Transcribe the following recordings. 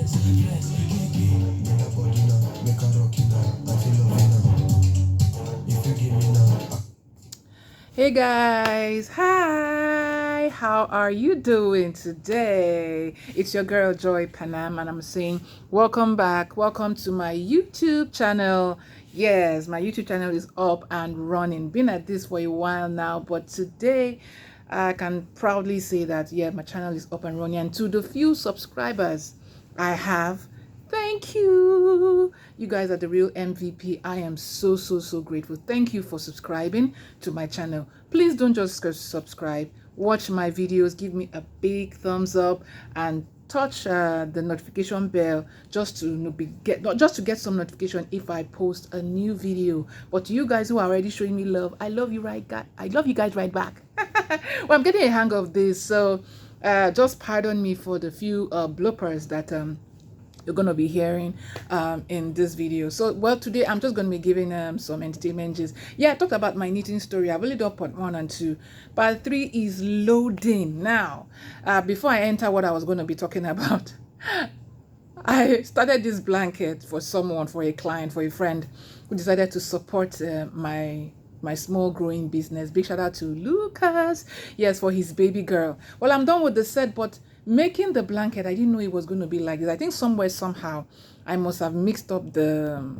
Hey guys, hi, how are you doing today? It's your girl Joy Panam, and I'm saying welcome back, welcome to my YouTube channel. Yes, my YouTube channel is up and running. Been at this for a while now, but today I can proudly say that my channel is up and running, and to the few subscribers I have, thank you. You guys are the real MVP. I am so grateful. Thank you for subscribing to my channel. Please don't just subscribe. Watch my videos. Give me a big thumbs up and touch the notification bell just to get some notification if I post a new video. But to you guys who are already showing me love, I love you right guys. I love you guys right back. Well, I'm getting a hang of this, so just pardon me for the few bloopers that you're going to be hearing in this video. So, well, today I'm just going to be giving some entertainment gist. I talked about my knitting story. I've only done part 1 and 2. Part 3 is loading now. Before I enter what I was going to be talking about, I started this blanket for someone, for a client, for a friend who decided to support my small growing business. Big shout out to Lucas, yes, for his baby girl. Well, I'm done with the set, but making the blanket, I didn't know it was going to be like this. I think somehow I must have mixed up the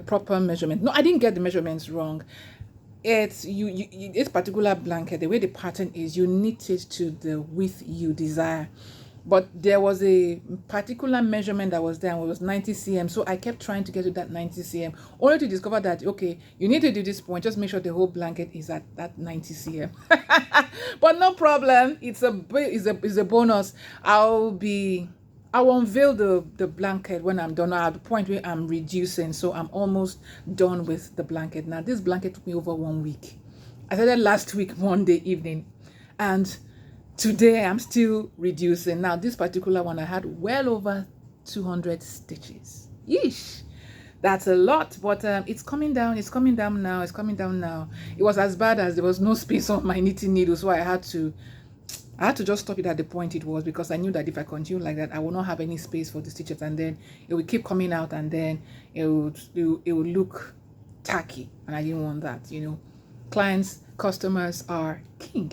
proper measurement. No, I didn't get the measurements wrong. It's this particular blanket, the way the pattern is, you knit it to the width you desire. But there was a particular measurement that was there, and it was 90 cm. So I kept trying to get to that 90 cm, only to discover that, okay, you need to do this point. Just make sure the whole blanket is at that 90 cm. But no problem. It's a bonus. I'll unveil the blanket when I'm done. At the point where I'm reducing, so I'm almost done with the blanket. Now, this blanket took me over 1 week. I started last week, Monday evening, and today I'm still reducing. Now, this particular one, I had well over 200 stitches. Yeesh. That's a lot, but it's coming down. It's coming down now. It's coming down now. It was as bad as there was no space on my knitting needle, so I had to just stop it at the point it was, because I knew that if I continue like that, I will not have any space for the stitches, and then it will keep coming out, and then it would look tacky, and I didn't want that. Clients, customers are king.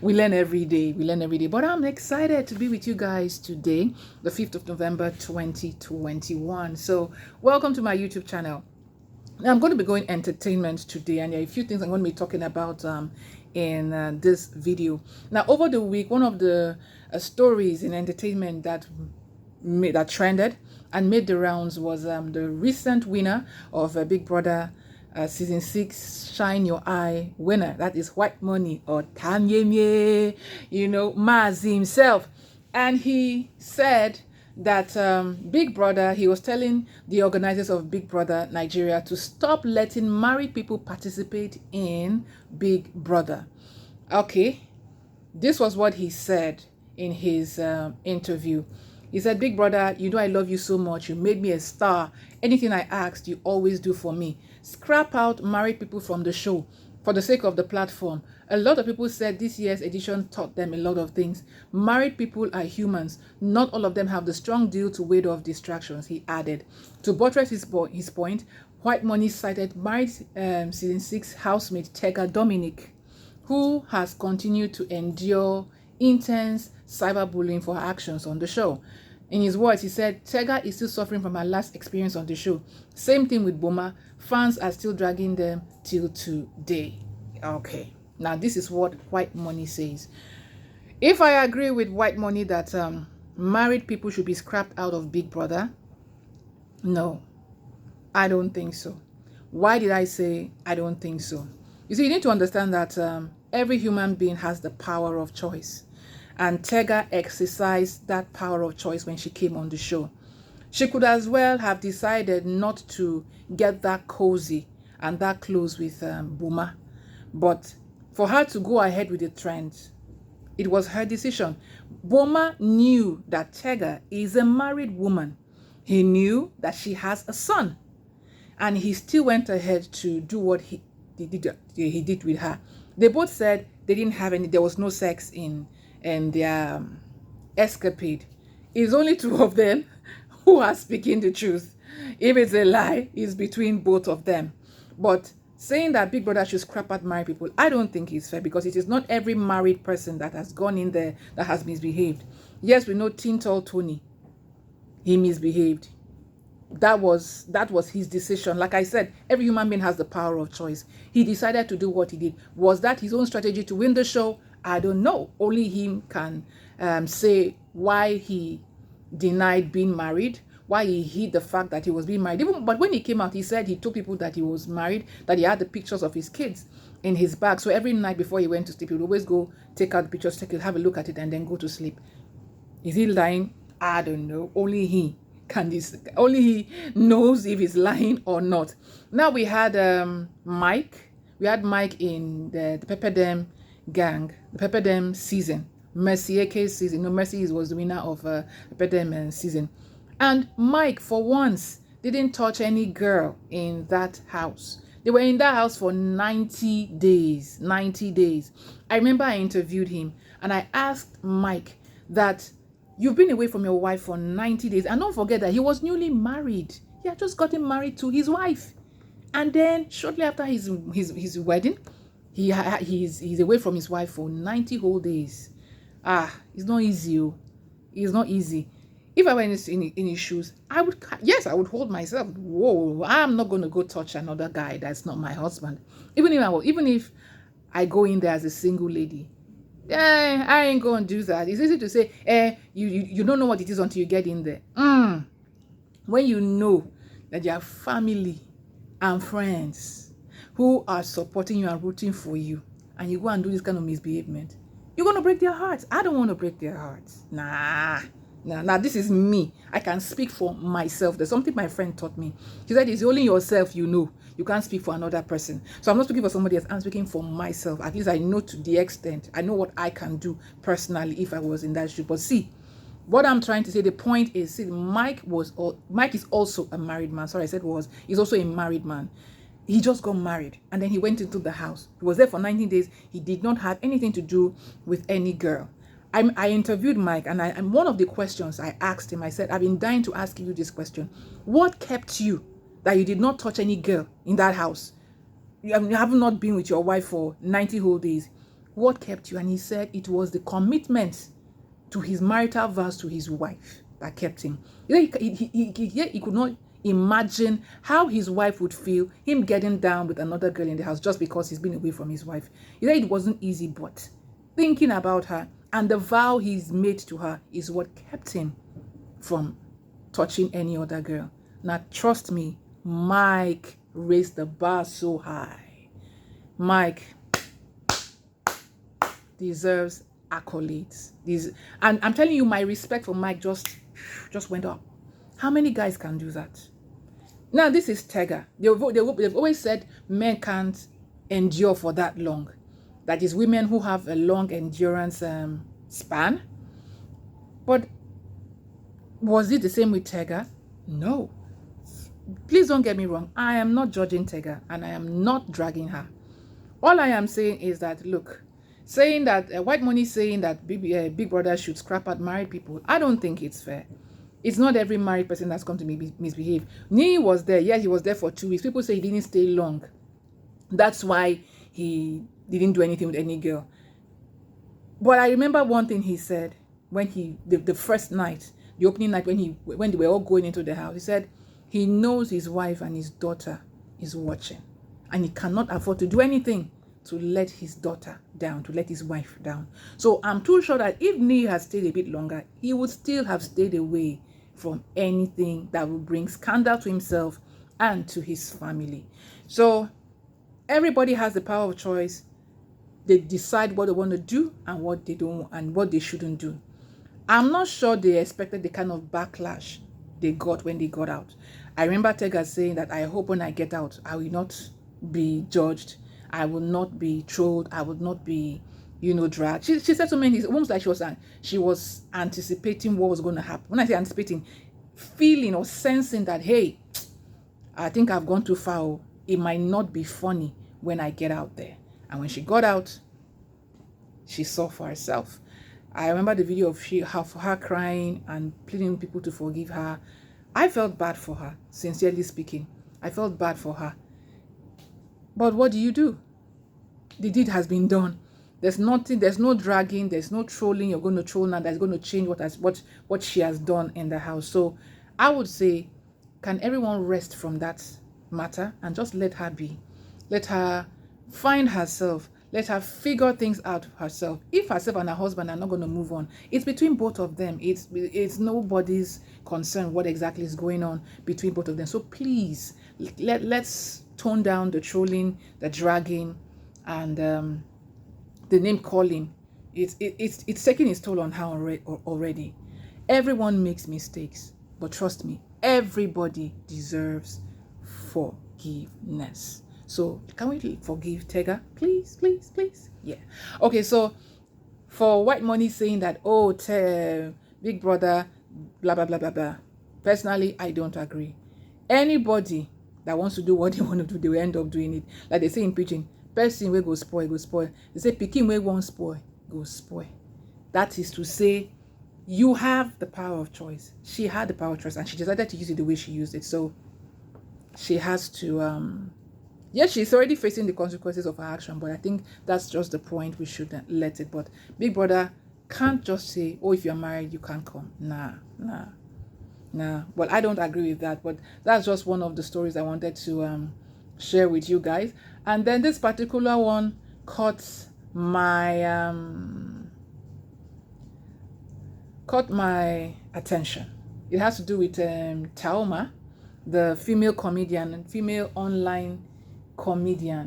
We learn every day. But I'm excited to be with you guys today, the 5th of November 2021. So welcome to my YouTube channel. Now, I'm going to be going entertainment today, and there are a few things I'm going to be talking about in this video. Now, over the week, one of the stories in entertainment that trended and made the rounds was the recent winner of Big Brother season 6 Shine Your Eye winner. That is White Money, or Tanyemye, Mazi himself. And he said that Big Brother, he was telling the organizers of Big Brother Nigeria to stop letting married people participate in Big Brother. Okay, this was what he said in his interview. He said, Big Brother, I love you so much. You made me a star. Anything I asked, you always do for me. Scrap out married people from the show for the sake of the platform. A lot of people said this year's edition taught them a lot of things. Married people are humans. Not all of them have the strong deal to ward off distractions, he added. To buttress his point, White Money cited married season 6 housemate Tega Dominic, who has continued to endure intense cyberbullying for her actions on the show. In his words, he said, Tega is still suffering from her last experience on the show. Same thing with Boma. Fans are still dragging them till today. Okay. Now, this is what White Money says. If I agree with White Money that married people should be scrapped out of Big Brother, no, I don't think so. Why did I say I don't think so? You see, you need to understand that every human being has the power of choice. And Tega exercised that power of choice when she came on the show. She could as well have decided not to get that cozy and that close with Boma. But for her to go ahead with the trend, it was her decision. Boma knew that Tega is a married woman. He knew that she has a son. And he still went ahead to do what he did with her. They both said they didn't have there was no sex in their escapade. It's only two of them who are speaking the truth. If it's a lie, it's between both of them. But saying that Big Brother should scrap at married people, I don't think it's fair, because it is not every married person that has gone in there that has misbehaved. Yes, we know Tintol Tony, he misbehaved. That was his decision. Like I said, every human being has the power of choice. He decided to do what he did. Was that his own strategy to win the show? I don't know. Only him can say why he denied being married, why he hid the fact that he was being married. But when he came out, he said he told people that he was married, that he had the pictures of his kids in his bag. So every night before he went to sleep, he would always go take out the pictures, have a look at it, and then go to sleep. Is he lying? I don't know. Only he knows if he's lying or not. Now we had Mike. We had Mike in the Pepperdam gang, the Pepperdam season. Mercy AK's season. No, Mercy was the winner of Pepperdam season. And Mike, for once, didn't touch any girl in that house. They were in that house for 90 days. 90 days. I remember I interviewed him and I asked Mike that you've been away from your wife for 90 days. And don't forget that he was newly married. He had just gotten married to his wife. And then shortly after his wedding, he's away from his wife for 90 whole days. It's not easy. It's not easy. If I were in his shoes, I would hold myself. Whoa, I'm not going to go touch another guy that's not my husband. Even if I go in there as a single lady, I ain't going to do that. It's easy to say, you don't know what it is until you get in there. When you know that you have family and friends who are supporting you and rooting for you, and you go and do this kind of misbehavement, you're going to break their hearts. I don't want to break their hearts. Nah, this is me. I can speak for myself. There's something my friend taught me. She said, it's only yourself you know. You can't speak for another person. So I'm not speaking for somebody else. I'm speaking for myself. At least I know to the extent. I know what I can do personally if I was in that shoe. But see, what I'm trying to say, the point is, see, Mike is also a married man. Sorry, I said was. He's also a married man. He just got married and then he went into the house. He was there for 19 days. He did not have anything to do with any girl. I interviewed Mike, and one of the questions I asked him, I said, I've been dying to ask you this question. What kept you that you did not touch any girl in that house? You have not been with your wife for 90 whole days. What kept you? And he said it was the commitment to his marital vows to his wife that kept him. He could not imagine how his wife would feel, him getting down with another girl in the house just because he's been away from his wife. He said it wasn't easy, but thinking about her and the vow he's made to her is what kept him from touching any other girl. Now, trust me, Mike raised the bar so high. Mike deserves accolades. And I'm telling you, my respect for Mike just went up. How many guys can do that? Now, this is Tega. They've always said men can't endure for that long. That is women who have a long endurance span. But was it the same with Tega? No. Please don't get me wrong. I am not judging Tega and I am not dragging her. All I am saying is that, look, saying that White Money saying that Big Brother should scrap at married people, I don't think it's fair. It's not every married person that's come to misbehave. Nee was there. Yeah, he was there for 2 weeks. People say he didn't stay long. That's why he didn't do anything with any girl. But I remember one thing he said when the first night, the opening night, when they were all going into the house. He said he knows his wife and his daughter is watching, and he cannot afford to do anything to let his daughter down, to let his wife down. So I'm too sure that if Nee had stayed a bit longer, he would still have stayed away from anything that would bring scandal to himself and to his family. So everybody has the power of choice. They decide what they want to do and what they don't, and what they shouldn't do. I'm not sure they expected the kind of backlash they got when they got out. I remember Tega saying that I hope when I get out, I will not be judged. I will not be trolled. I will not be, dragged. She said so many things, almost like she was anticipating what was going to happen. When I say anticipating, feeling or sensing that, hey, I think I've gone too far. It might not be funny when I get out there. And when she got out, she saw for herself. I remember the video of her crying and pleading people to forgive her. I felt bad for her, sincerely speaking. I felt bad for her. But what do? The deed has been done. There's nothing, there's no dragging, there's no trolling. You're going to troll now that's going to change what she has done in the house. So I would say, can everyone rest from that matter and just let her be? Let her find herself. Let her figure things out herself. If herself and her husband are not going to move on, it's between both of them. It's nobody's concern what exactly is going on between both of them. So please, let's tone down the trolling, the dragging, and the name calling. It's taking its toll on her already. Everyone makes mistakes, but trust me, everybody deserves forgiveness. So can we forgive Tega? Please, please, please. Yeah. Okay, so for White Money saying that, oh, Big Brother, blah, blah, blah, blah, blah. Personally, I don't agree. Anybody that wants to do what they want to do, they will end up doing it. Like they say in preaching, person will go spoil, go spoil. They say pikin wey won't spoil, go spoil. That is to say, you have the power of choice. She had the power of choice and she decided to use it the way she used it. So she has to, yes, she's already facing the consequences of her action, but I think that's just the point. We shouldn't let it. But Big Brother can't just say, oh, if you're married, you can't come. Nah. Well, I don't agree with that, but that's just one of the stories I wanted to share with you guys. And then this particular one caught my attention. It has to do with Taoma, the female comedian and female online comedian.